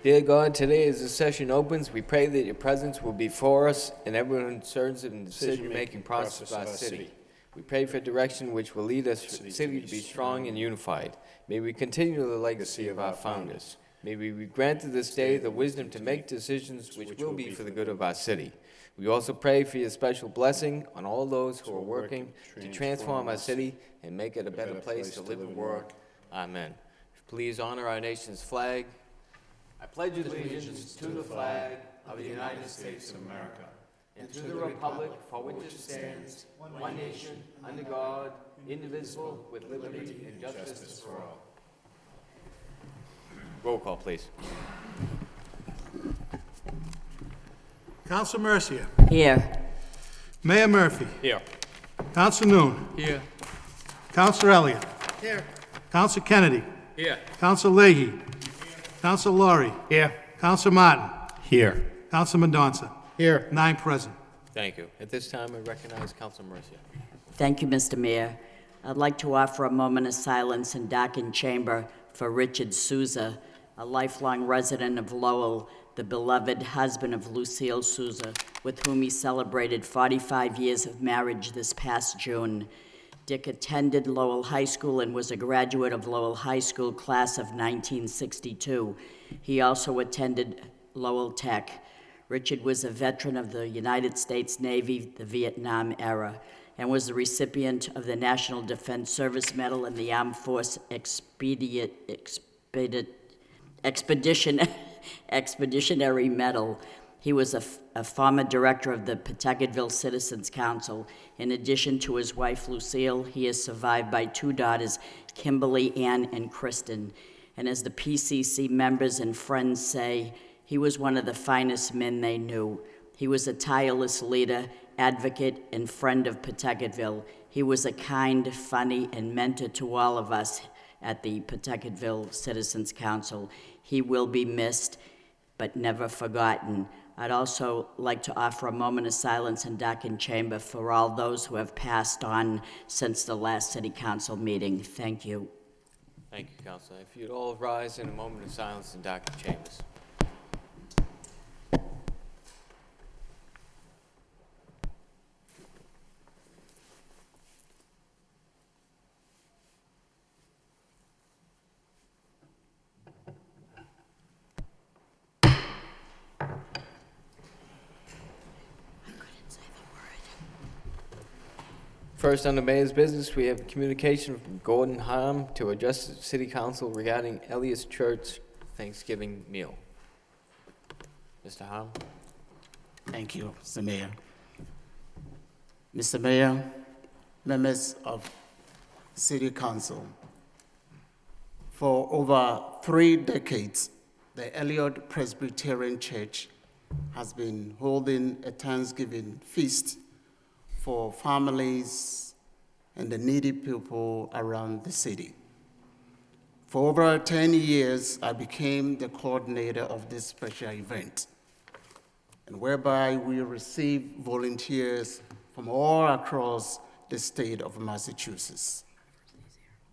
Dear God, today as the session opens, we pray that your presence will be for us and everyone concerned in the decision-making process of our city. We pray for direction which will lead us city to be strong and unified. May we continue the legacy of our founders. May we be granted this day the wisdom to make decisions which will be for the good of our city. We also pray for your special blessing on all those who are working to transform our city and make it a better place to live and work. Amen. Please honor our nation's flag. I pledge allegiance to the flag of the United States of America and to the republic for which it stands, one nation, under God, indivisible, with liberty and justice for all. Roll call, please. Council Mercia. Here. Mayor Murphy. Here. Council Noon. Here. Council Elliott. Here. Council Kennedy. Here. Council Leahy. Here. Council Laurie. Here. Council Martin. Here. Council Mendonça. Here. 9 present. Thank you. At this time, I recognize Council Mercia. Thank you, Mr. Mayor. I'd like to offer a moment of silence and darkened chamber for Richard Souza, a lifelong resident of Lowell, the beloved husband of Lucille Souza, with whom he celebrated 45 years of marriage this past June. Dick attended Lowell High School and was a graduate of Lowell High School class of 1962. He also attended Lowell Tech. Richard was a veteran of the United States Navy, the Vietnam era, and was the recipient of the National Defense Service Medal and the Armed Force Expeditionary Medal. He was a former director of the Pawtucketville Citizens Council. In addition to his wife, Lucille, he is survived by 2 daughters, Kimberly, Ann, and Kristen. And as the PCC members and friends say, he was one of the finest men they knew. He was a tireless leader, advocate, and friend of Pawtucketville. He was a kind, funny, and mentor to all of us at the Pawtucketville Citizens Council. He will be missed, but never forgotten. I'd also like to offer a moment of silence and darkened chamber for all those who have passed on since the last City Council meeting. Thank you. Thank you, Councilor. If you'd all rise in a moment of silence and darkened chambers. First, on the mayor's business, we have a communication from Gordon Harm to address the City Council regarding Elias Church Thanksgiving meal. Mr. Harm. Thank you, Mr. Mayor. Mr. Mayor, members of City Council, for over 3 decades, the Elliott Presbyterian Church has been holding a Thanksgiving feast for families and the needy people around the city. For over 10 years, I became the coordinator of this special event, and whereby we receive volunteers from all across the state of Massachusetts.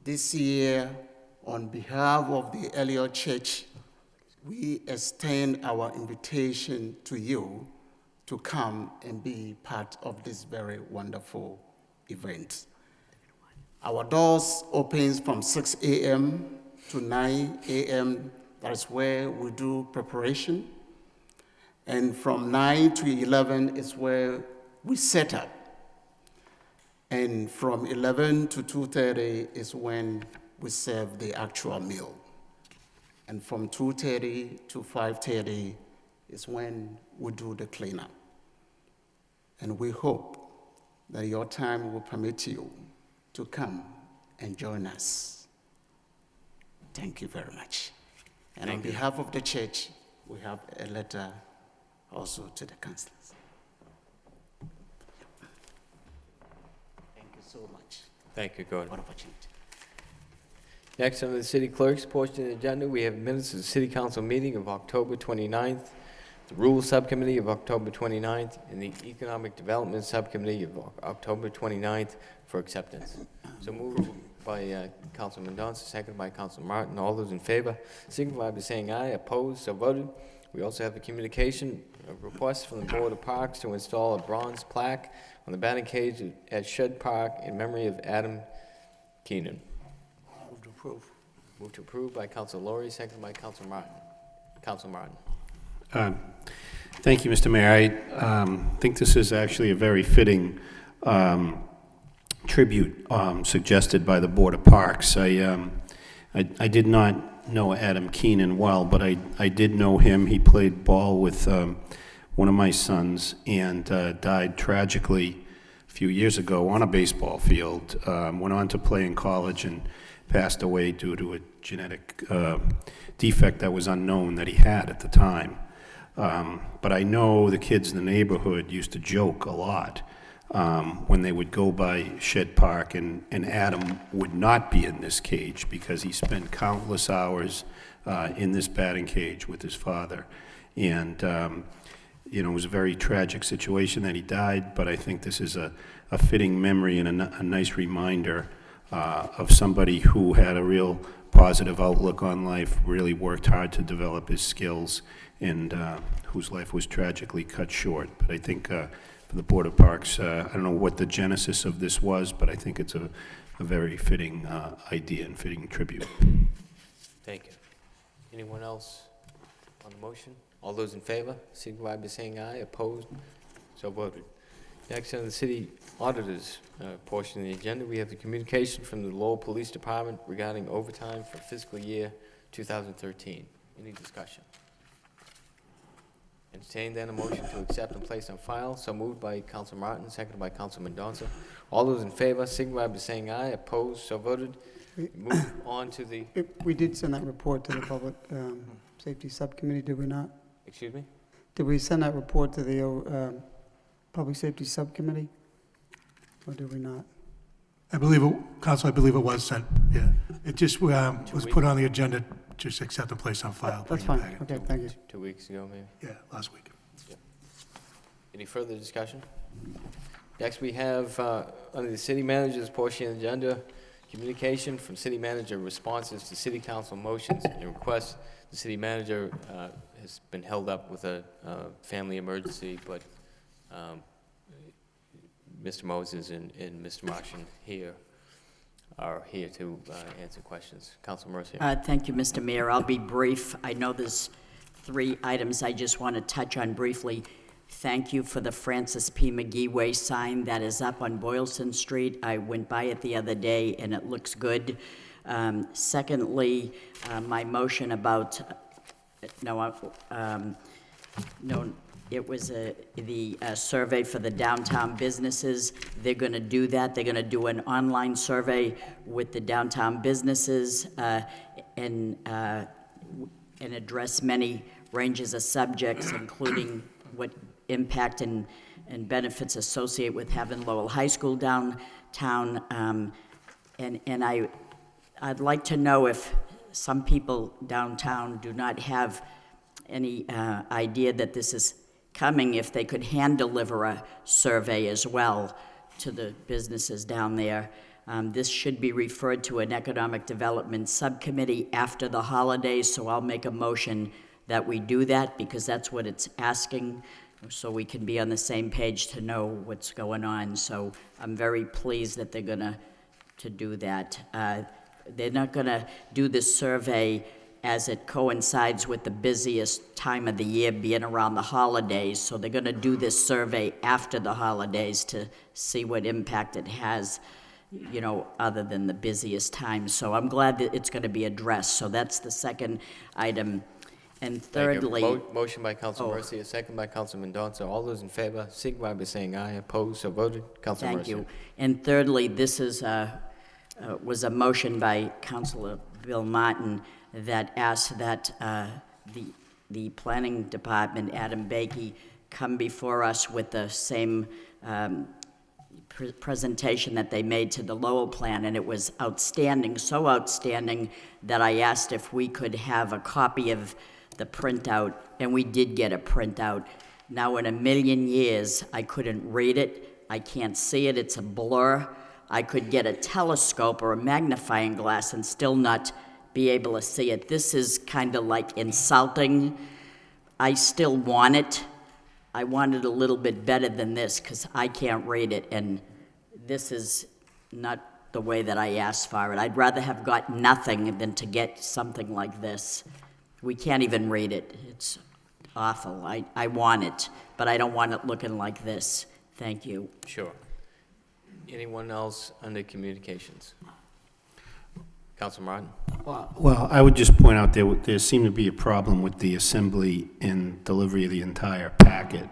This year, on behalf of the Elliott Church, we extend our invitation to you to come and be part of this very wonderful event. Our doors opens from 6 a.m. to 9 a.m. That is where we do preparation. And from 9 to 11 is where we set up. And from 11 to 2:30 is when we serve the actual meal. And from 2:30 to 5:30 is when we do the cleanup. And we hope that your time will permit you to come and join us. Thank you very much. And on behalf of the church, we have a letter also to the councillors. Thank you so much Thank you, Gordon. for the opportunity. Next, on the City Clerk's portion of the agenda, we have minutes of the City Council meeting of October 29th, the Rules Subcommittee of October 29th, and the Economic Development Subcommittee of October 29th for acceptance. So moved. by Councilman Mendonça, seconded by Councilman Martin. All those in favor signify by saying aye. Opposed, so voted. We also have a communication, a request from the Board of Parks to install a bronze plaque on the batting cage at Shed Park in memory of Adam Keenan. Move to approve. Move to approve by Council Laurie, seconded by Council Martin. Council Martin. Thank you, Mr. Mayor. I think this is actually a very fitting tribute suggested by the Board of Parks. I did not know Adam Keenan well, but I did know him. He played ball with one of my sons and died tragically a few years ago on a baseball field. Went on to play in college and passed away due to a genetic defect that was unknown that he had at the time. But I know the kids in the neighborhood used to joke a lot when they would go by Shed Park, and Adam would not be in this cage because he spent countless hours in this batting cage with his father. And, it was a very tragic situation that he died, but I think this is a fitting memory and a nice reminder of somebody who had a real positive outlook on life, really worked hard to develop his skills, and whose life was tragically cut short. But I think for the Board of Parks, I don't know what the genesis of this was, but I think it's a very fitting idea and fitting tribute. Thank you. Anyone else on the motion? All those in favor signify by saying aye. Opposed, so voted. Next on the city auditor's portion of the agenda, we have the communication from the Lowell Police Department regarding overtime for fiscal year 2013. Any discussion? Entertain then a motion to accept and place on file. So moved by Council Martin, seconded by Council Mendonça. All those in favor signify by saying aye. Opposed, so voted. Move on to the, We did send that report to the Public Safety Subcommittee, did we not? excuse me? Did we send that report to the Public Safety Subcommittee? Or did we not? Council, I believe it was sent, yeah. It just was put on the agenda, just accept and place on file. That's bring it fine, back. okay, thank you. 2 weeks ago, maybe? Yeah, last week. Any further discussion? Next, we have, under the city manager's portion of the agenda, communication from city manager, responses to city council motions and requests. The city manager has been held up with a family emergency, but Mr. Moses and Mr. Martian are here to answer questions. Council Mercier. Thank you, Mr. Mayor. I'll be brief. I know there's 3 items I just want to touch on briefly. Thank you for the Francis P. McGee Way sign that is up on Boylston Street. I went by it the other day, and it looks good. Secondly, my motion about, it was the survey for the downtown businesses. They're going to do that. They're going to do an online survey with the downtown businesses and address many ranges of subjects, including what impact and benefits associate with having Lowell High School downtown. And I'd like to know if some people downtown do not have any idea that this is coming, if they could hand deliver a survey as well to the businesses down there. This should be referred to an economic development subcommittee after the holidays, so I'll make a motion that we do that, because that's what it's asking, so we can be on the same page to know what's going on. So I'm very pleased that they're gonna do that. They're not gonna do this survey as it coincides with the busiest time of the year, being around the holidays. So they're gonna do this survey after the holidays to see what impact it has, other than the busiest time. So I'm glad that it's gonna be addressed. So that's the second item. And thirdly, Motion by Council Mercier, second by Council Mendonça. All those in favor signify by saying aye. Opposed, so voted. Council Mercier. thank you. And thirdly, this is was a motion by Councilor Bill Martin that asked that the planning department, Adam Bakey, come before us with the same presentation that they made to the Lowell plan, and it was outstanding, so outstanding that I asked if we could have a copy of the printout, and we did get a printout. Now, in a million years, I couldn't read it. I can't see it. It's a blur. I could get a telescope or a magnifying glass and still not be able to see it. This is kind of like insulting. I still want it. I want it a little bit better than this because I can't read it, and this is not the way that I asked for it. I'd rather have got nothing than to get something like this. We can't even read it. It's awful. I want it, but I don't want it looking like this. Thank you. Sure. Anyone else under communications? Councilor Martin? Well, I would just point out there seemed to be a problem with the assembly and delivery of the entire packet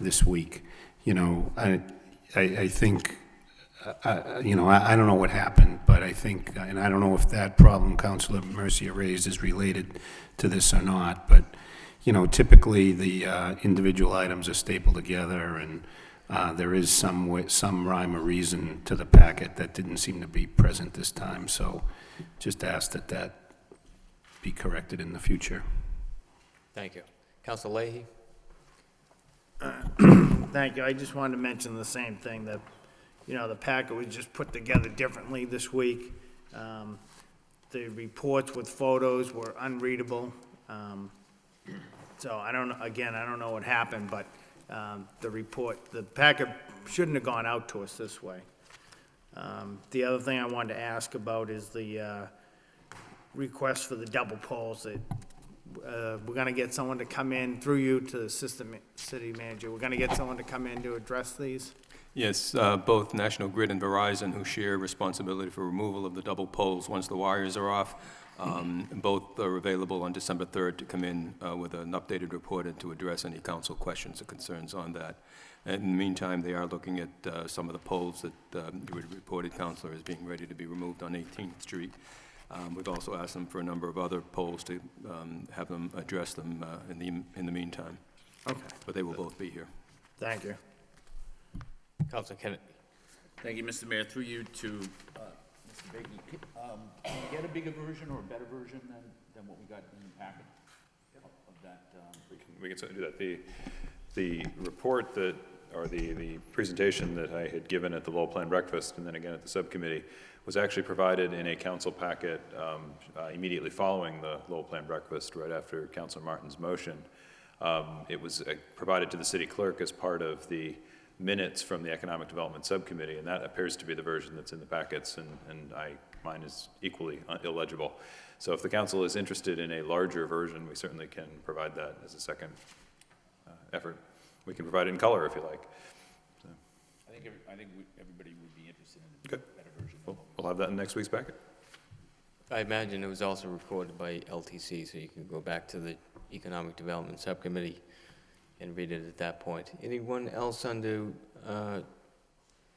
this week. You know, I think, you know, I don't know what happened, but I think, and I don't know if that problem Councilor Mercia raised is related to this or not, but, you know, typically the individual items are stapled together, and there is some rhyme or reason to the packet that didn't seem to be present this time, so just ask that be corrected in the future. Thank you. Councilor Leahy? Thank you. I just wanted to mention the same thing, that, you know, the packet was just put together differently this week. The reports with photos were unreadable. So I don't know, again, I don't know what happened, but the packet shouldn't have gone out to us this way. The other thing I wanted to ask about is the request for the double poles that we're gonna get someone to come in, through you to the city manager, we're gonna get someone to come in to address these? Yes, both National Grid and Verizon, who share responsibility for removal of the double poles once the wires are off, both are available on December 3rd to come in with an updated report and to address any council questions or concerns on that. And in the meantime, they are looking at some of the poles that you had reported, Councilor, as being ready to be removed on 18th Street. We've also asked them for a number of other poles to have them address them in the meantime. Okay, But they will both be here. thank you. Councilor Kennedy? Thank you, Mr. Mayor. Through you to Mr. Baker. Can you get a bigger version or a better version than what we got in the packet of that? We can certainly do that. The report that, or the presentation that I had given at the Lowell Plan Breakfast and then again at the subcommittee was actually provided in a council packet immediately following the Lowell Plan Breakfast, right after Councilor Martin's motion. It was provided to the city clerk as part of the minutes from the Economic Development Subcommittee, and that appears to be the version that's in the packets, and mine is equally illegible. So if the council is interested in a larger version, we certainly can provide that as a second effort. We can provide it in color if you like. So. I think everybody would be interested in Okay. a better version. We'll have that in next week's packet. I imagine it was also recorded by LTC, so you can go back to the Economic Development Subcommittee and read it at that point. Anyone else under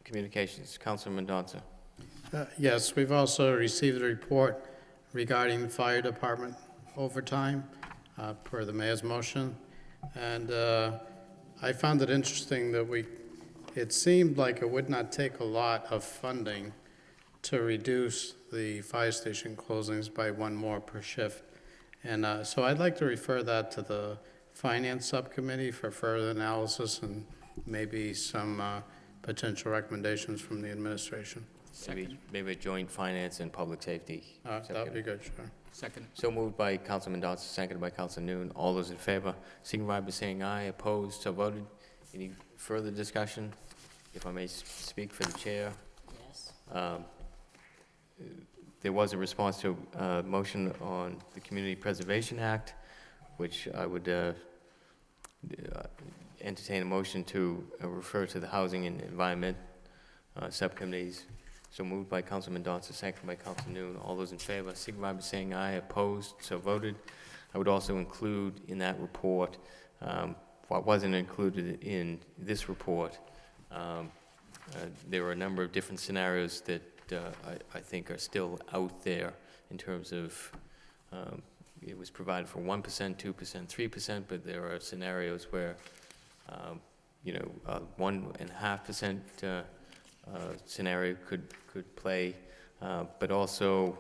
communications? Councilor Mendonça? Yes, we've also received a report regarding the fire department overtime per the mayor's motion. And I found it interesting that it seemed like it would not take a lot of funding to reduce the fire station closings by one more per shift. And so I'd like to refer that to the Finance Subcommittee for further analysis and maybe some potential recommendations from the administration. Maybe a joint finance and public safety. That would be good, sure. Second. So moved by Councilor Mendonça, seconded by Councilor Noon. All those in favor, signify by saying aye. Opposed, so voted. Any further discussion? If I may speak for the chair. Yes. There was a response to a motion on the Community Preservation Act, which I would entertain a motion to refer to the Housing and Environment subcommittees. So moved by Councilor Mendonça, seconded by Councilor Noon. All those in favor, signify by saying aye. Opposed, so voted. I would also include in that report, what wasn't included in this report, there are a number of different scenarios that I think are still out there in terms of, it was provided for 1%, 2%, 3%, but there are scenarios where, 1.5% scenario could play, but also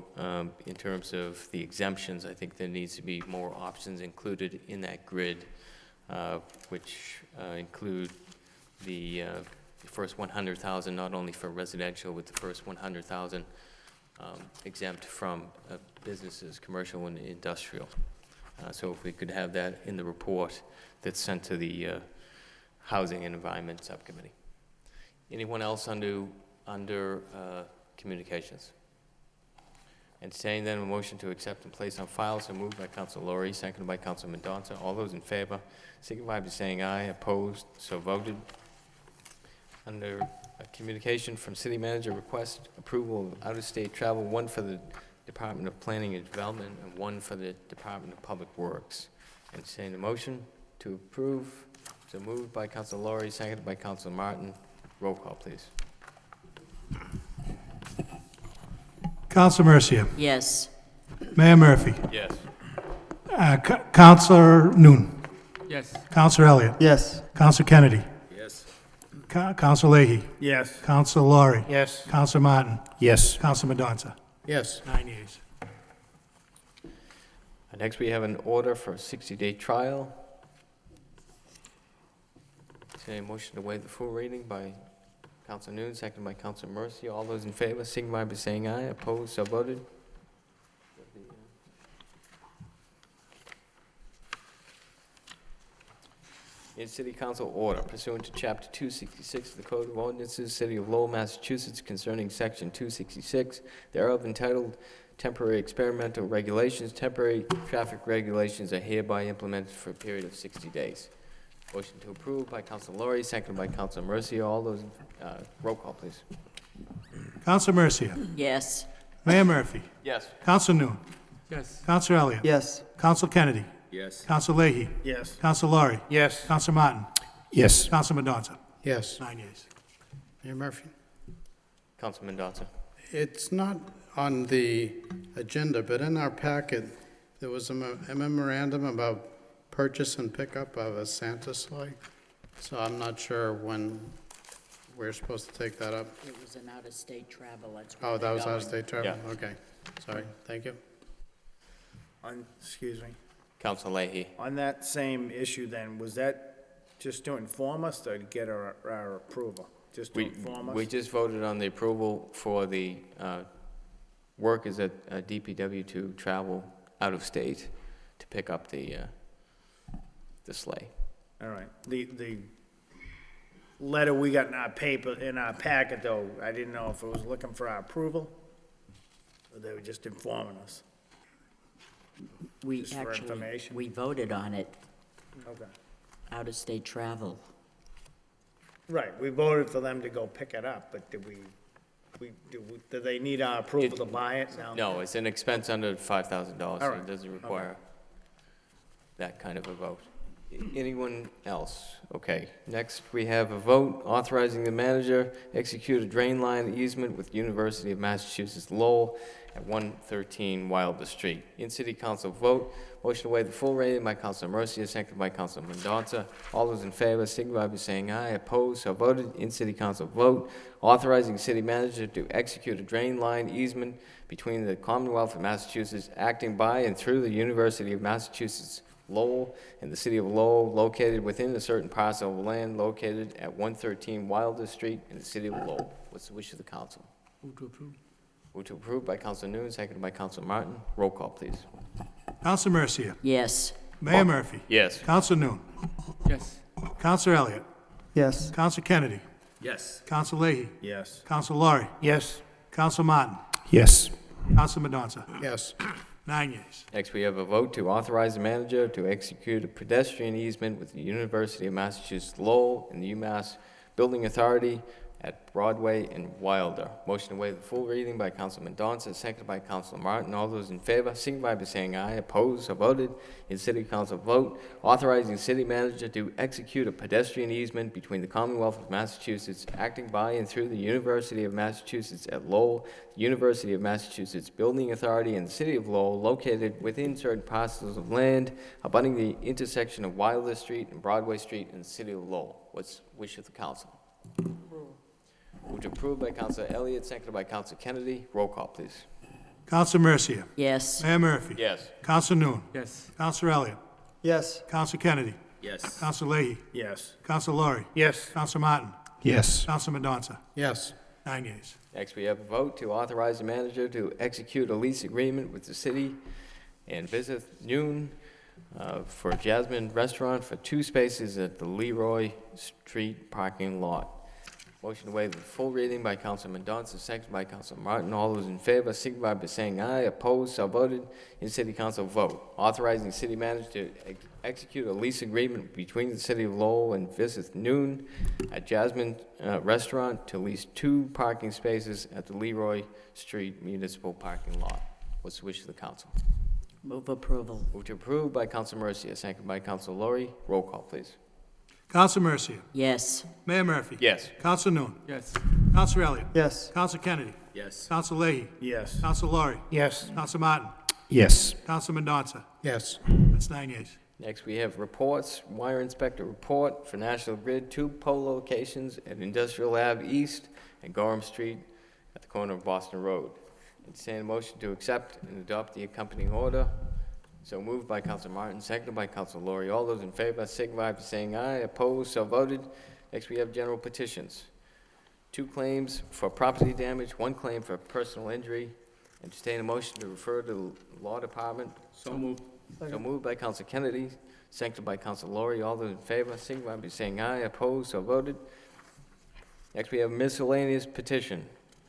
in terms of the exemptions, I think there needs to be more options included in that grid, which include the first 100,000, not only for residential, with the first 100,000 exempt from businesses, commercial and industrial. So if we could have that in the report that's sent to the Housing and Environment Subcommittee. Anyone else under communications? Entertaining then a motion to accept and place on file, so moved by Council Laurie, seconded by Council Mendoza. All those in favor signify by saying aye. Opposed, so voted. Under communication from City Manager, request approval of out-of-state travel, one for the Department of Planning and Development and one for the Department of Public Works. Entertaining a motion to approve, so moved by Council Laurie, seconded by Council Martin. Roll call, please. Council Mercia. Yes. Mayor Murphy. Yes. Councilor Noon. Yes. Councilor Elliott. Yes. Councilor Kennedy. Yes. Councilor Leahy. Yes. Councilor Laurie. Yes. Councilor Martin. Yes. Councilor Mendoza. Yes. 9 yeas. Next, we have an order for a 60-day trial. Say a motion to waive the full reading by Council Noon, seconded by Council Mercia. All those in favor signify by saying aye. Opposed, so voted. In City Council order pursuant to Chapter 266 of the Code of Ordinances, City of Lowell, Massachusetts, concerning Section 266 thereof entitled Temporary Experimental Regulations, temporary traffic regulations are hereby implemented for a period of 60 days. Motion to approve by Council Laurie, seconded by Council Mercia. All those, roll call, please. Council Mercia. Yes. Mayor Murphy. Yes. Council Noon. Yes. Councilor Elliott. Yes. Council Kennedy. Yes. Council Leahy. Yes. Council Laurie. Yes. Council Martin. Yes. Council Mendoza. Yes. 9 yeas. Mayor Murphy. Council Mendoza. It's not on the agenda, but in our packet, there was a memorandum about purchase and pickup of a Santa sleigh. So I'm not sure when we're supposed to take that up. It was an out-of-state travel. That's where Oh, that they're was going. out-of-state travel? Yeah. Okay, sorry, thank you. Excuse me. Council Leahy. On that same issue then, was that just to inform us or to get our approval? Just to inform us? We just voted on the approval for the workers at DPW to travel out of state to pick up the sleigh. All right. The letter we got in our paper, in our packet though, I didn't know if it was looking for our approval or they were just informing us. We Just for actually, information. we voted on it, Okay. out-of-state travel. Right, we voted for them to go pick it up, but do they need our approval to buy it now? No, it's an expense under $5,000, so All it right. doesn't require that kind of a vote. Anyone else? Okay. Next, we have a vote authorizing the manager execute a drain line easement with University of Massachusetts Lowell at 113 Wilder Street. In City Council vote, motion to waive the full reading by Council Mercia, seconded by Council Mendoza. All those in favor signify by saying aye. Opposed, so voted. In City Council vote, authorizing city manager to execute a drain line easement between the Commonwealth of Massachusetts, acting by and through the University of Massachusetts Lowell and the City of Lowell, located within a certain parcel of land located at 113 Wilder Street in the City of Lowell. What's the wish of the council? Move to approve. Move to approve by Council Noon, seconded by Council Martin. Roll call, please. Council Mercia. Yes. Mayor Murphy. Yes. Council Noon. Yes. Councilor Elliott. Yes. Council Kennedy. Yes. Council Leahy. Yes. Council Laurie. Yes. Council Martin. Yes. Council Mendoza. Yes. 9 yeas. Next, we have a vote to authorize the manager to execute a pedestrian easement with the University of Massachusetts Lowell and the UMass Building Authority at Broadway and Wilder. Motion to waive the full reading by Council Mendoza, seconded by Council Martin. All those in favor, signify by saying aye. Opposed, so voted. In City Council vote, authorizing city manager to execute a pedestrian easement between the Commonwealth of Massachusetts, acting by and through the University of Massachusetts at Lowell, the University of Massachusetts Building Authority, and the City of Lowell, located within certain parcels of land abutting the intersection of Wilder Street and Broadway Street in the City of Lowell. What's the wish of the council? Move to approve by Council Elliott, seconded by Council Kennedy. Roll call, please. Council Mercia. Yes. Mayor Murphy. Yes. Council Noon. Yes. Councilor Elliott. Yes. Council Kennedy. Yes. Council Leahy. Yes. Council Laurie. Yes. Council Martin. Yes. Counsel Mendonça? Yes. 9 yeas. Next, we have a vote to authorize the manager to execute a lease agreement with the city and Visit Noon for Jasmine Restaurant for 2 spaces at the Leroy Street parking lot. Motion to waive the full reading by Counsel Mendonça, second by Counsel Martin. All those in favor signify by saying aye. Opposed, so voted. In City Council vote. Authorizing the city manager to execute a lease agreement between the City of Lowell and Visit Noon at Jasmine Restaurant to lease 2 parking spaces at the Leroy Street municipal parking lot. What's the wish of the council? Move approval. Move to approve by Counsel Mercia, second by Counsel Lori. Roll call, please. Counsel Mercia? Yes. Mayor Murphy? Yes. Counsel Noon? Yes. Counsel Elliott? Yes. Counsel Kennedy? Yes. Counsel Leahy? Yes. Counsel Laurie? Yes. Counsel Martin? Yes. Counsel Mendonça? Yes. That's 9 yeas. Next, we have reports. Wire inspector report for National Grid, 2 pole locations at Industrial Ave East and Gorham Street at the corner of Boston Road. Entertain a motion to accept and adopt the accompanying order. So moved by Counsel Martin, seconded by Counsel Lori. All those in favor signify by saying aye. Opposed, so voted. Next, we have general petitions. 2 claims for property damage, 1 claim for personal injury. Entertain a motion to refer to the Law Department. So moved. So moved by Counsel Kennedy, seconded by Counsel Lori. All those in favor signify by saying aye. Opposed, so voted. Next, we have miscellaneous petition.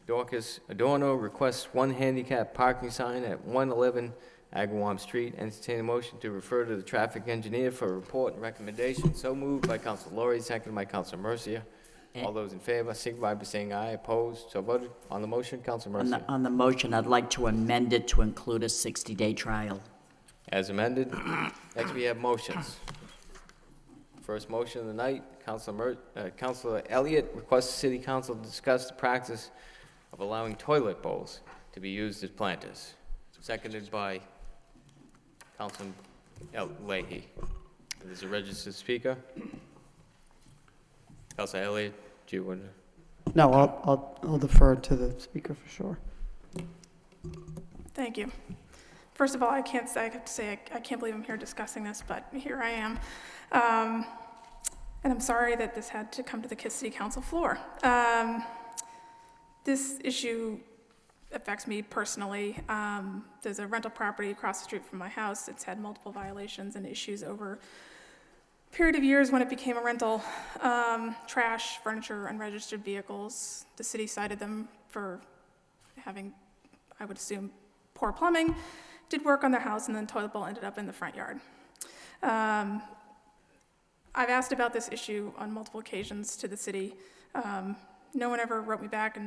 Dorcas Adorno requests 1 handicap parking sign at 111 Agawam Street. Entertain a motion to refer to the traffic engineer for a report and recommendation. So moved by Counsel Lori, seconded by Counsel Mercia. All those in favor signify by saying aye. Opposed, so voted. On the motion, Counsel Mercia. On the motion, I'd like to amend it to include a 60-day trial. As amended. Next, we have motions. First motion of the night, Councilor Elliott requests the City Council to discuss the practice of allowing toilet bowls to be used as planters. Seconded by Councilman Leahy. There's a registered speaker. Councilor Elliott, do you want to? No, I'll defer to the speaker for sure. Thank you. First of all, I have to say, I can't believe I'm here discussing this, but here I am. And I'm sorry that this had to come to the City Council floor. This issue affects me personally. There's a rental property across the street from my house. It's had multiple violations and issues over a period of years when it became a rental. Trash, furniture, unregistered vehicles. The city cited them for having, I would assume, poor plumbing. Did work on their house, and then the toilet bowl ended up in the front yard. I've asked about this issue on multiple occasions to the city. No one ever wrote me back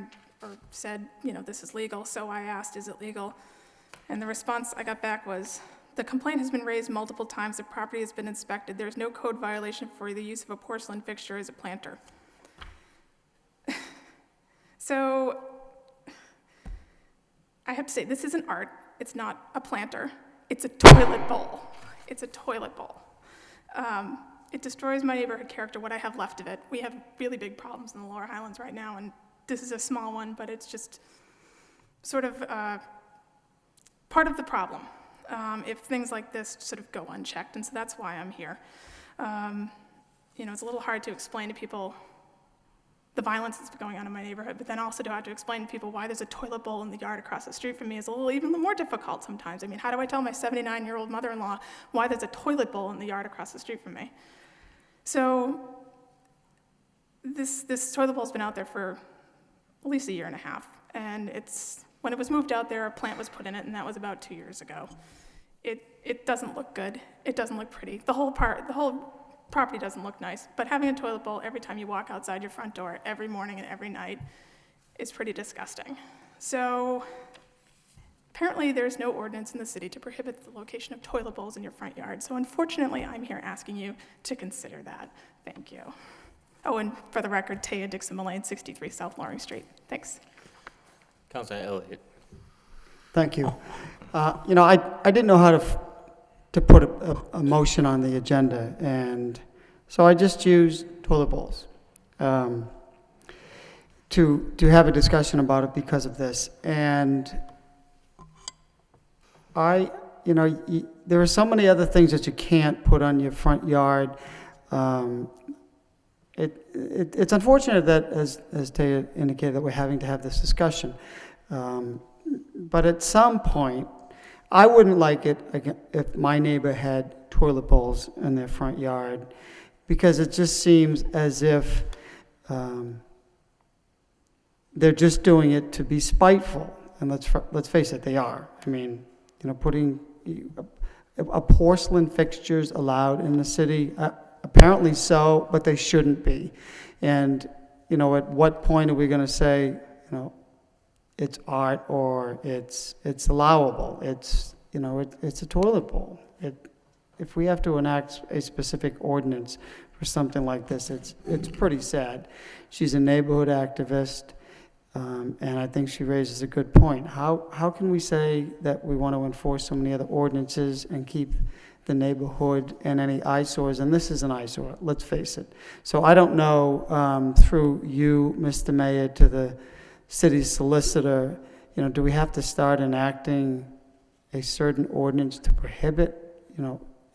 or said, this is legal, so I asked, is it legal? And the response I got back was, the complaint has been raised multiple times, the property has been inspected, there's no code violation for the use of a porcelain fixture as a planter. So, I have to say, this isn't art, it's not a planter, it's a toilet bowl. It's a toilet bowl. It destroys my neighborhood character, what I have left of it. We have really big problems in the Lower Highlands right now, and this is a small one, but it's just sort of part of the problem if things like this sort of go unchecked, and so that's why I'm here. It's a little hard to explain to people the violence that's going on in my neighborhood, but then also to have to explain to people why there's a toilet bowl in the yard across the street from me is a little even more difficult sometimes. I mean, how do I tell my 79-year-old mother-in-law why there's a toilet bowl in the yard across the street from me? So this toilet bowl's been out there for at least a year and a half, and when it was moved out there, a plant was put in it, and that was about 2 years ago. It doesn't look good. It doesn't look pretty. The whole property doesn't look nice, but having a toilet bowl every time you walk outside your front door, every morning and every night, is pretty disgusting. So apparently there's no ordinance in the city to prohibit the location of toilet bowls in your front yard. So unfortunately, I'm here asking you to consider that. Thank you. Oh, and for the record, Taya Dixon Mullane, 63 South Loring Street. Thanks. Councilor Elliott. Thank you. I didn't know how to put a motion on the agenda, and so I just used toilet bowls to have a discussion about it because of this. And there are so many other things that you can't put on your front yard, it's unfortunate that, as Taya indicated, that we're having to have this discussion. But at some point, I wouldn't like it if my neighbor had toilet bowls in their front yard, because it just seems as if they're just doing it to be spiteful. And let's face it, they are. I mean, putting a porcelain fixtures allowed in the city, apparently so, but they shouldn't be. And at what point are we going to say, it's art or it's allowable? It's a toilet bowl. If we have to enact a specific ordinance for something like this, it's pretty sad. She's a neighborhood activist, and I think she raises a good point. How can we say that we want to enforce so many other ordinances and keep the neighborhood and any eyesores? And this is an eyesore, let's face it. So I don't know, through you, Mr. Mayor, to the city solicitor, do we have to start enacting a certain ordinance to prohibit,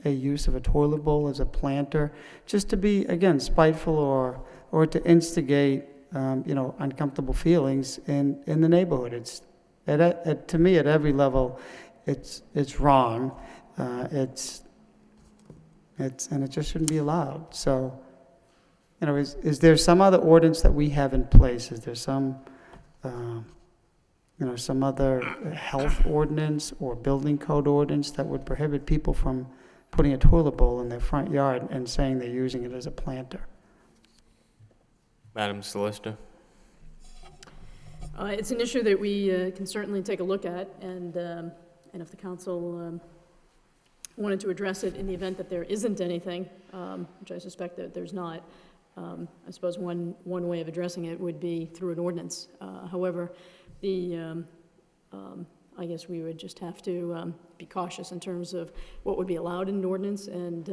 a use of a toilet bowl as a planter, just to be, again, spiteful or to instigate, uncomfortable feelings in the neighborhood? It's, to me, at every level, it's wrong. And it just shouldn't be allowed. So, is there some other ordinance that we have in place? Is there some other health ordinance or building code ordinance that would prohibit people from putting a toilet bowl in their front yard and saying they're using it as a planter? Madam Solicitor. It's an issue that we can certainly take a look at, and if the council wanted to address it in the event that there isn't anything, which I suspect that there's not, I suppose one way of addressing it would be through an ordinance. However, I guess we would just have to be cautious in terms of what would be allowed in an ordinance, and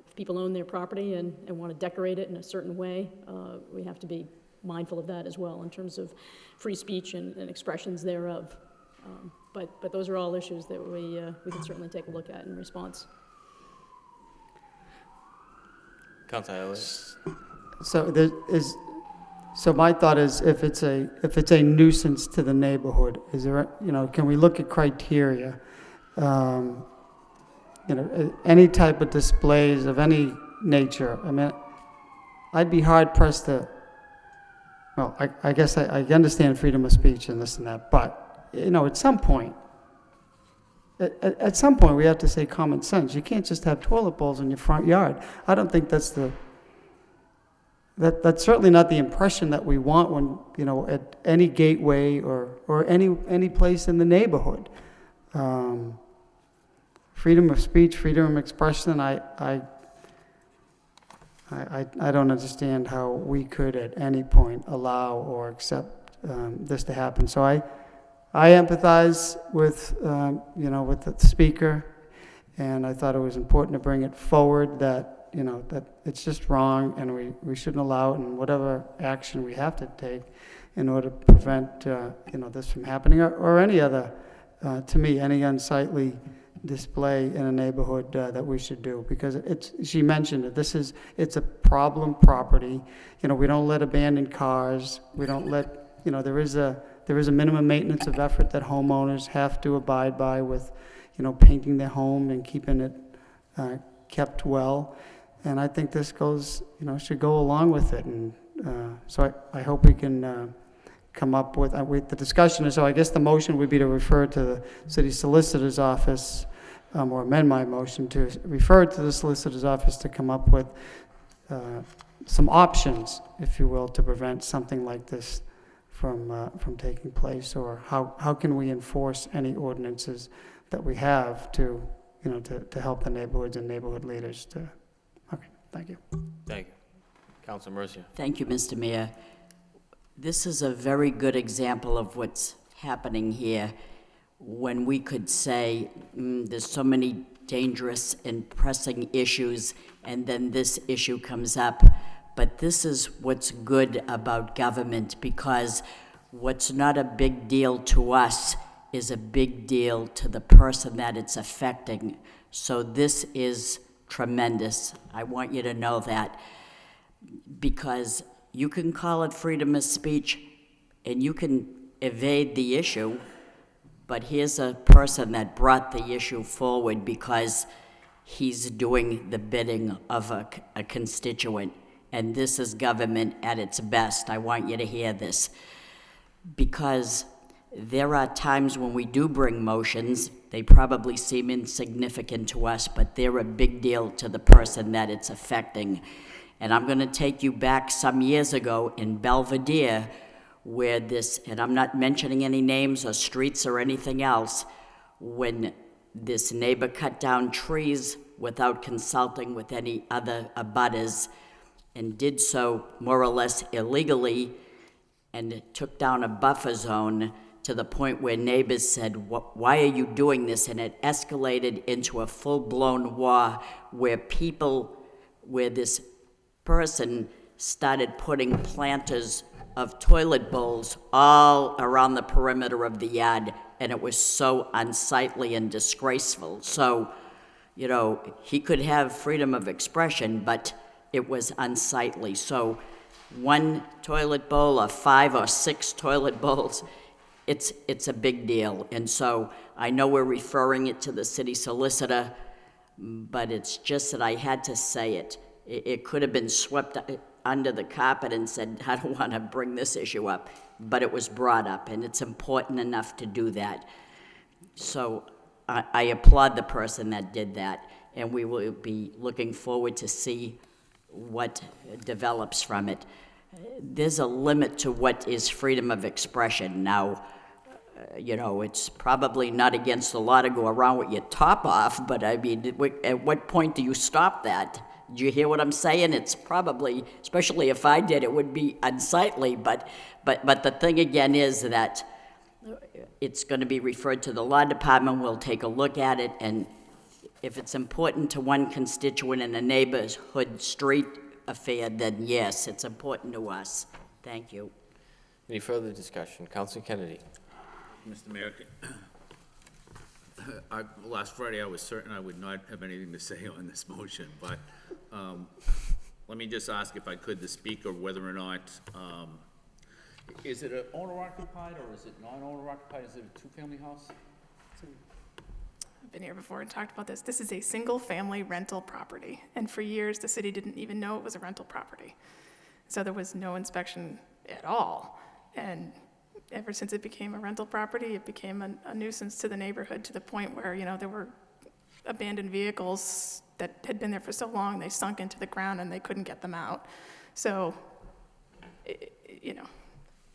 if people own their property and want to decorate it in a certain way, we have to be mindful of that as well in terms of free speech and expressions thereof. But those are all issues that we can certainly take a look at in response. Councilor Elliott. So my thought is, if it's a nuisance to the neighborhood, is there, can we look at criteria? Any type of displays of any nature. I mean, I'd be hard pressed to. Well, I guess I understand freedom of speech and this and that, but at some point, we have to say common sense. You can't just have toilet bowls in your front yard. I don't think that's that's certainly not the impression that we want when, at any gateway or any place in the neighborhood. Freedom of speech, freedom of expression, I don't understand how we could at any point allow or accept this to happen. So I empathize with, with the speaker, and I thought it was important to bring it forward that, that it's just wrong, and we shouldn't allow it, and whatever action we have to take in order to prevent, this from happening, or any other, to me, any unsightly display in a neighborhood that we should do, because she mentioned it, it's a problem property. We don't let abandoned cars, we don't let, there is a minimum maintenance of effort that homeowners have to abide by with, painting their home and keeping it kept well. And I think this should go along with it. And so I hope we can come up with the discussion. And so I guess the motion would be to refer to the city solicitor's office, or amend my motion to refer to the solicitor's office to come up with some options, if you will, to prevent something like this from taking place, or how can we enforce any ordinances that we have to help the neighborhoods and neighborhood leaders to. Okay, thank you. Thank you. Councilor Mercia. Thank you, Mr. Mayor. This is a very good example of what's happening here, when we could say there's so many dangerous and pressing issues, and then this issue comes up. But this is what's good about government, because what's not a big deal to us is a big deal to the person that it's affecting. So this is tremendous. I want you to know that. because you can call it freedom of speech and you can evade the issue, but here's a person that brought the issue forward because he's doing the bidding of a constituent, and this is government at its best. I want you to hear this, because there are times when we do bring motions, they probably seem insignificant to us, but they're a big deal to the person that it's affecting. And I'm gonna take you back some years ago in Belvedere, where this, and I'm not mentioning any names or streets or anything else, when this neighbor cut down trees without consulting with any other abutters, and did so more or less illegally, and took down a buffer zone to the point where neighbors said, why are you doing this? And it escalated into a full-blown war where this person started putting planters of toilet bowls all around the perimeter of the yard, and it was so unsightly and disgraceful. So, you know, he could have freedom of expression, but it was unsightly. So one toilet bowl or 5 or 6 toilet bowls, it's a big deal. And so I know we're referring it to the city solicitor, but it's just that I had to say it. It could have been swept under the carpet and said, I don't want to bring this issue up, but it was brought up, and it's important enough to do that. So I applaud the person that did that, and we will be looking forward to see what develops from it. There's a limit to what is freedom of expression. Now, you know, it's probably not against the law to go around with your top off, but I mean, at what point do you stop that? Do you hear what I'm saying? It's probably, especially if I did, it would be unsightly, but the thing again is that it's going to be referred to the law department. We'll take a look at it, and if it's important to one constituent in a neighborhood street affair, then yes, it's important to us. Thank you. Any further discussion? Councilor Kennedy. Mr. Mayor, last Friday I was certain I would not have anything to say on this motion, but let me just ask if I could, the speaker, whether or not, is it an owner-occupied or is it non-owner-occupied? Is it a two-family house? I've been here before and talked about this. This is a single-family rental property, and for years the city didn't even know it was a rental property. So there was no inspection at all, and ever since it became a rental property, it became a nuisance to the neighborhood, to the point where, you know, there were abandoned vehicles that had been there for so long, they sunk into the ground and they couldn't get them out. So, you know,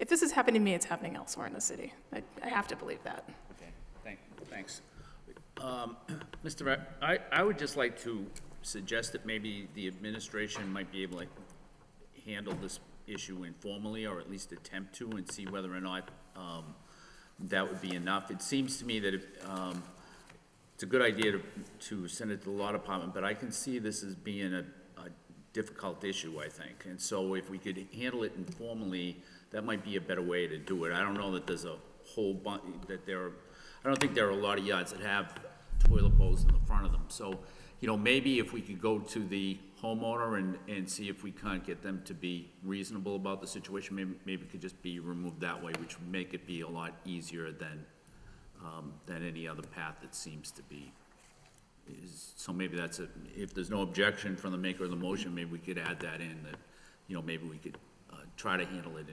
if this is happening to me, it's happening elsewhere in the city. I have to believe that. Okay, thanks. Mr. Mayor, I would just like to suggest that maybe the administration might be able to handle this issue informally, or at least attempt to, and see whether or not that would be enough. It seems to me that it's a good idea to send it to the law department, but I can see this as being a difficult issue, I think. And so if we could handle it informally, that might be a better way to do it. I don't know that there's a whole bunch, I don't think there are a lot of yards that have toilet bowls in the front of them. So, you know, maybe if we could go to the homeowner and see if we can't get them to be reasonable about the situation, maybe it could just be removed that way, which would make it be a lot easier than any other path that seems to be. So maybe that's if there's no objection from the maker of the motion, maybe we could add that in, that, you know, maybe we could try to handle it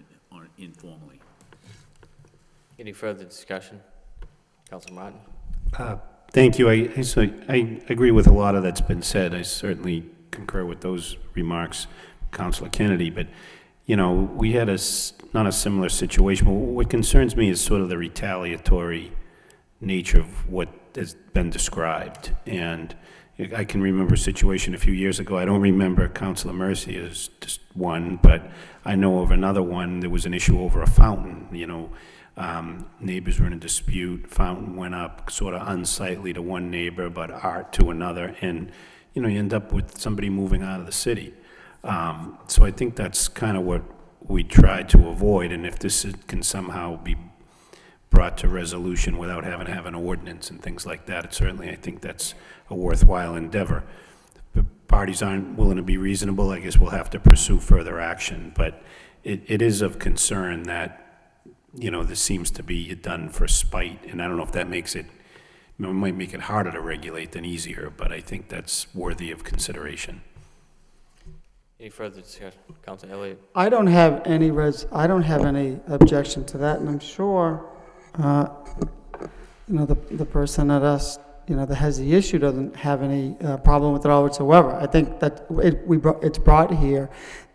informally. Any further discussion? Councilor Martin? Thank you. I agree with a lot of that's been said. I certainly concur with those remarks, Councilor Kennedy, but, you know, we had not a similar situation. What concerns me is sort of the retaliatory nature of what has been described. And I can remember a situation a few years ago. I don't remember Councilor Mercy as just one, but I know of another one. There was an issue over a fountain, you know. Neighbors were in a dispute, fountain went up sort of unsightly to one neighbor, but art to another, and, you know, you end up with somebody moving out of the city. So I think that's kind of what we try to avoid, and if this can somehow be brought to resolution without having to have an ordinance and things like that, certainly I think that's a worthwhile endeavor. But parties aren't willing to be reasonable, I guess we'll have to pursue further action. But it is of concern that, this seems to be done for spite, and I don't know if that makes it, might make it harder to regulate than easier, but I think that's worthy of consideration. Any further discussion? Councilor Elliott? I don't have any objection to that, and I'm sure, the person that that has the issue doesn't have any problem with it all whatsoever. I think that it's brought here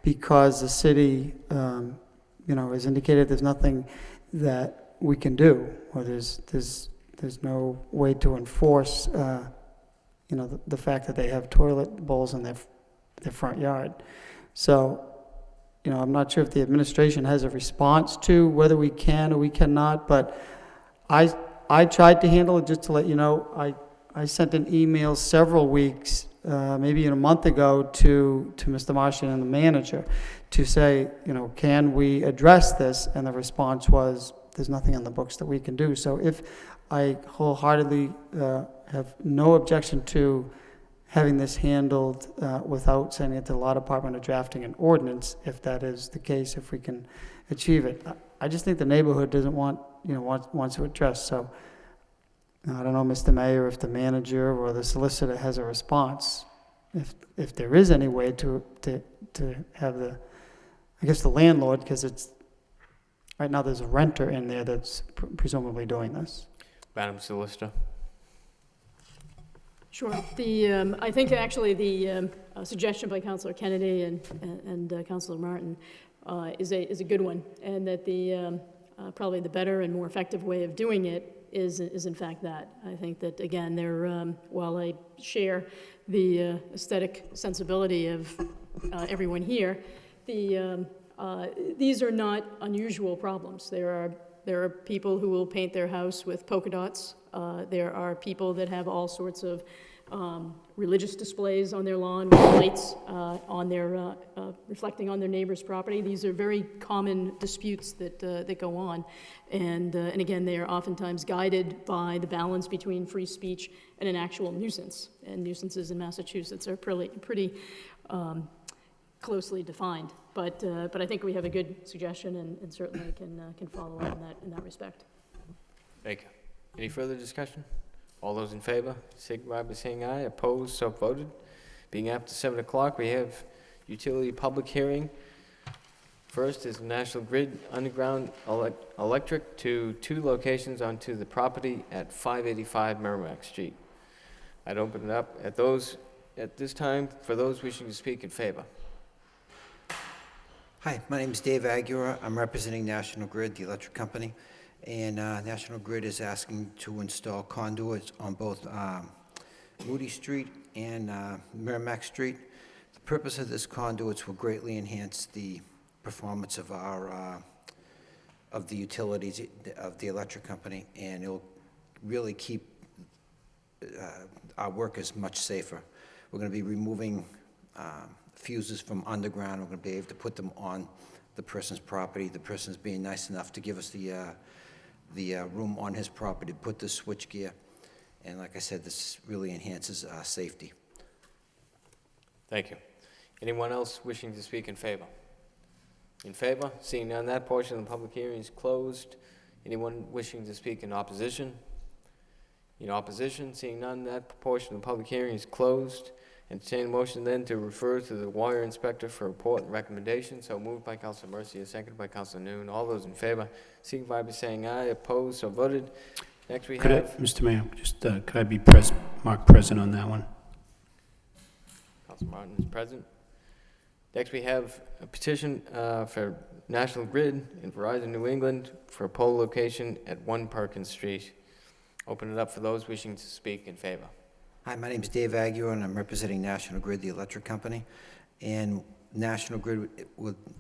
because the city, has indicated there's nothing that we can do, or there's no way to enforce, the fact that they have toilet bowls in their front yard. So, I'm not sure if the administration has a response to whether we can or we cannot, but I tried to handle it. Just to let you know, I sent an email several weeks, maybe a month ago, to Mr. Martian and the manager to say, can we address this? And the response was, there's nothing on the books that we can do. So if I wholeheartedly have no objection to having this handled without sending it to the law department or drafting an ordinance, if that is the case, if we can achieve it. I just think the neighborhood doesn't wants to address. So I don't know, Mr. Mayor, if the manager or the solicitor has a response, if there is any way to have the landlord, because it's right now there's a renter in there that's presumably doing this. Madam Solicitor? Sure. I think actually the suggestion by Councilor Kennedy and Councilor Martin is a good one, and that probably the better and more effective way of doing it is in fact that. I think that, again, while I share the aesthetic sensibility of everyone here, these are not unusual problems. There are people who will paint their house with polka dots. There are people that have all sorts of religious displays on their lawn with lights reflecting on their neighbor's property. These are very common disputes that go on. And again, they are oftentimes guided by the balance between free speech and an actual nuisance. And nuisances in Massachusetts are pretty closely defined. But I think we have a good suggestion, and certainly can follow up in that respect. Thank you. Any further discussion? All those in favor, signify by saying aye. Opposed, so voted. Being after 7 o'clock, we have utility public hearing. First is National Grid underground electric to 2 locations onto the property at 585 Merrimack Street. I'd open it up at this time for those wishing to speak in favor. Hi, my name is Dave Aguirre. I'm representing National Grid, the electric company. And National Grid is asking to install conduits on both Moody Street and Merrimack Street. The purpose of this conduits will greatly enhance the performance of of the utilities of the electric company, and it'll really keep our workers much safer. We're going to be removing fuses from underground. We're going to be able to put them on the person's property. The person's being nice enough to give us the room on his property to put the switchgear. And like I said, this really enhances safety. Thank you. Anyone else wishing to speak in favor? In favor? Seeing none, that portion of the public hearing is closed. Anyone wishing to speak in opposition? In opposition? Seeing none, that portion of the public hearing is closed. Entertain a motion then to refer to the wire inspector for report and recommendation. So moved by Councilor Mercia, seconded by Councilor Noon. All those in favor, signify by saying aye. Opposed, so voted. Next we have... Mr. Mayor, just could I be marked present on that one? Councilor Martin is present. Next we have a petition for National Grid and Verizon New England for a pole location at 1 Perkins Street. Open it up for those wishing to speak in favor. Hi, my name is Dave Aguirre, and I'm representing National Grid, the electric company. And National Grid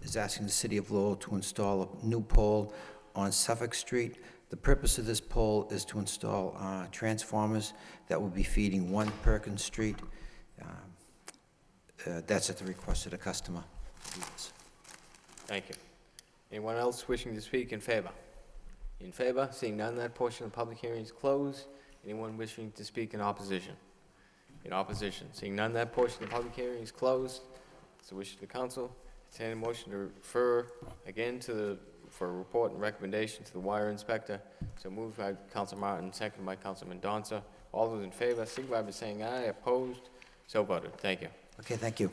is asking the city of Lowell to install a new pole on Suffolk Street. The purpose of this pole is to install transformers that will be feeding 1 Perkins Street. That's at the request of the customer. Thank you. Anyone else wishing to speak in favor? In favor? Seeing none, that portion of the public hearing is closed. Anyone wishing to speak in opposition? In opposition? Seeing none, that portion of the public hearing is closed. It's the wish of the council. Entertain a motion to refer again for a report and recommendation to the wire inspector. So moved by Council Martin, seconded by Councilman Donza. All those in favor, signify by saying aye. Opposed? So voted. Thank you. Okay, thank you.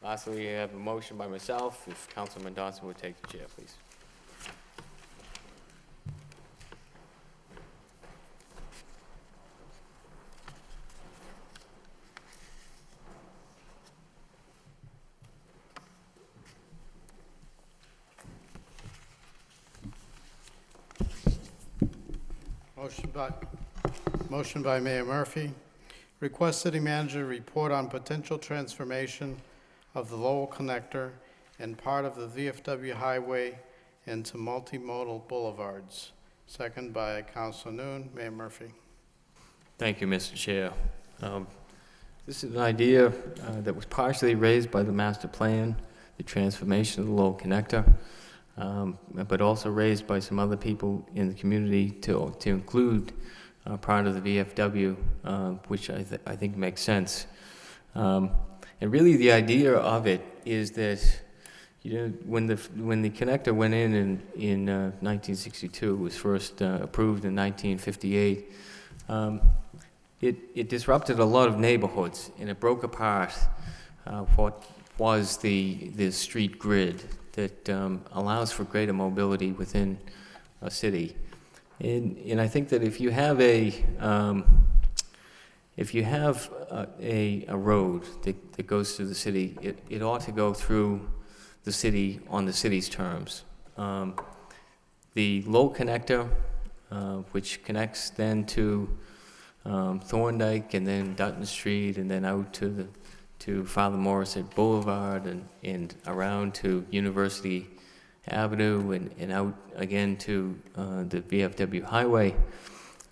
Lastly, we have a motion by myself. If Councilman Donza would take the chair, please. Motion by Mayor Murphy. Request city manager report on potential transformation of the Lowell connector and part of the VFW highway into multimodal boulevards. Second by Councilor Noon. Mayor Murphy. Thank you, Mr. Chair. This is an idea that was partially raised by the master plan, the transformation of the Lowell connector, but also raised by some other people in the community to include part of the VFW, which I think makes sense. And really, the idea of it is that, when the connector went in 1962, it was first approved in 1958. It disrupted a lot of neighborhoods, and it broke apart what was the street grid that allows for greater mobility within a city. And I think that if you have a road that goes through the city, it ought to go through the city on the city's terms. The Lowell connector, which connects then to Thorndike and then Dutton Street and then out to Father Morrissey Boulevard and around to University Avenue and out again to the VFW highway,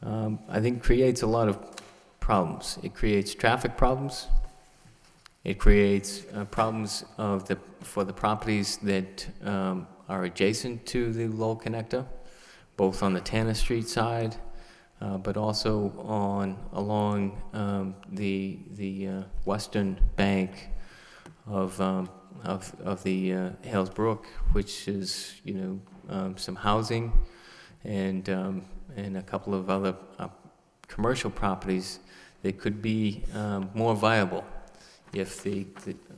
I think creates a lot of problems. It creates traffic problems. It creates problems for the properties that are adjacent to the Lowell connector, both on the Tanner Street side, but also along the western bank of the Hales Brook, which is some housing and a couple of other commercial properties that could be more viable if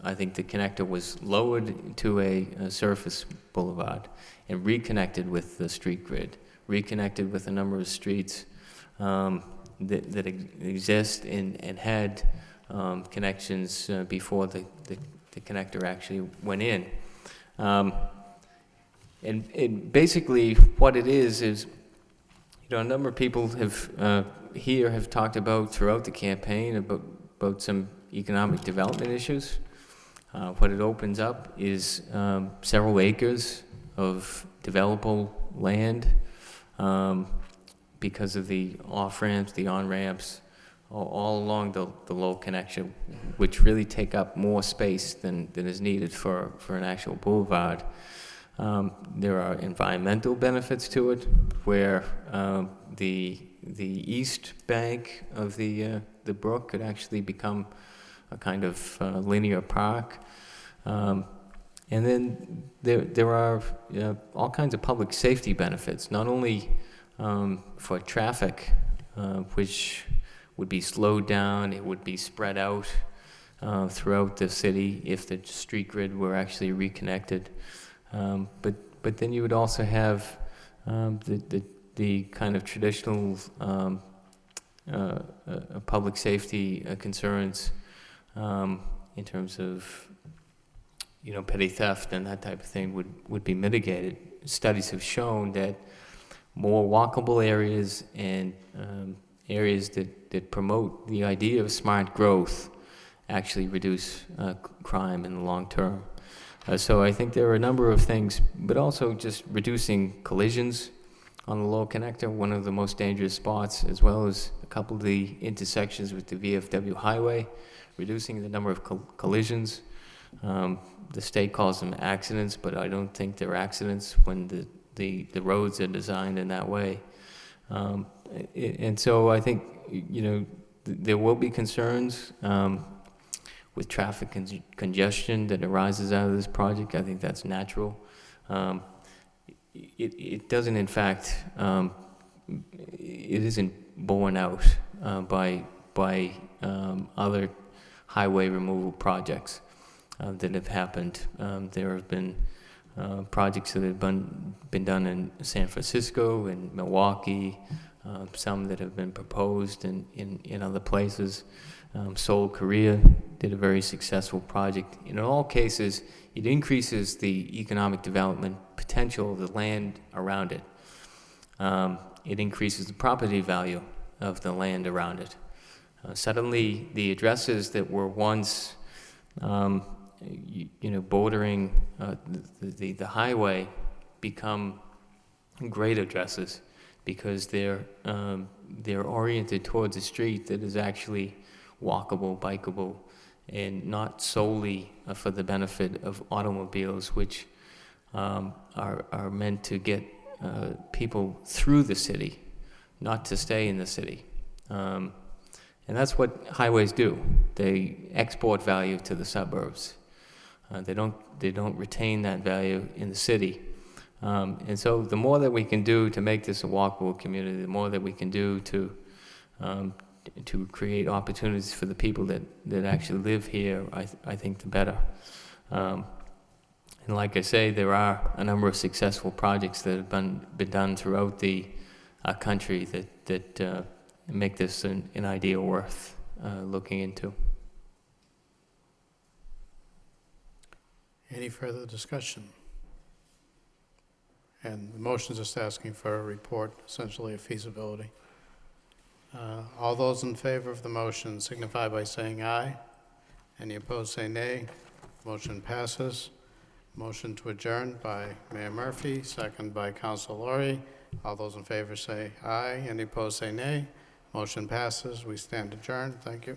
I think the connector was lowered to a surface boulevard and reconnected with the street grid, reconnected with a number of streets that exist and had connections before the connector actually went in. And basically what it is a number of people have talked about throughout the campaign about some economic development issues. What it opens up is several acres of developable land because of the off-ramps, the on-ramps, all along the Lowell connection, which really take up more space than is needed for an actual boulevard. There are environmental benefits to it, where the east bank of the brook could actually become a kind of linear park. And then there are all kinds of public safety benefits, not only for traffic, which would be slowed down, it would be spread out throughout the city if the street grid were actually reconnected. But then you would also have the kind of traditional public safety concerns in terms of petty theft and that type of thing would be mitigated. Studies have shown that more walkable areas and areas that promote the idea of smart growth actually reduce crime in the long term. So I think there are a number of things, but also just reducing collisions on the Lowell connector, one of the most dangerous spots, as well as a couple of the intersections with the VFW highway, reducing the number of collisions. The state calls them accidents, but I don't think they're accidents when the roads are designed in that way. And so I think, there will be concerns with traffic congestion that arises out of this project. I think that's natural. It doesn't, in fact, it isn't borne out by other highway removal projects that have happened. There have been projects that have been done in San Francisco and Milwaukee, some that have been proposed in other places. Seoul, Korea did a very successful project. In all cases, it increases the economic development potential of the land around it. It increases the property value of the land around it. Suddenly, the addresses that were once, bordering the highway become great addresses because they're oriented towards a street that is actually walkable, bikeable, and not solely for the benefit of automobiles, which are meant to get people through the city, not to stay in the city. And that's what highways do. They export value to the suburbs. They don't retain that value in the city. And so the more that we can do to make this a walkable community, the more that we can do to create opportunities for the people that actually live here, I think the better. And like I say, there are a number of successful projects that have been done throughout the country that make this an idea worth looking into. Any further discussion? And the motion is just asking for a report, essentially a feasibility. All those in favor of the motion signify by saying aye. Any opposed say nay. Motion passes. Motion to adjourn by Mayor Murphy, second by Council Laurie. All those in favor say aye. Any opposed say nay. Motion passes. We stand adjourned. Thank you.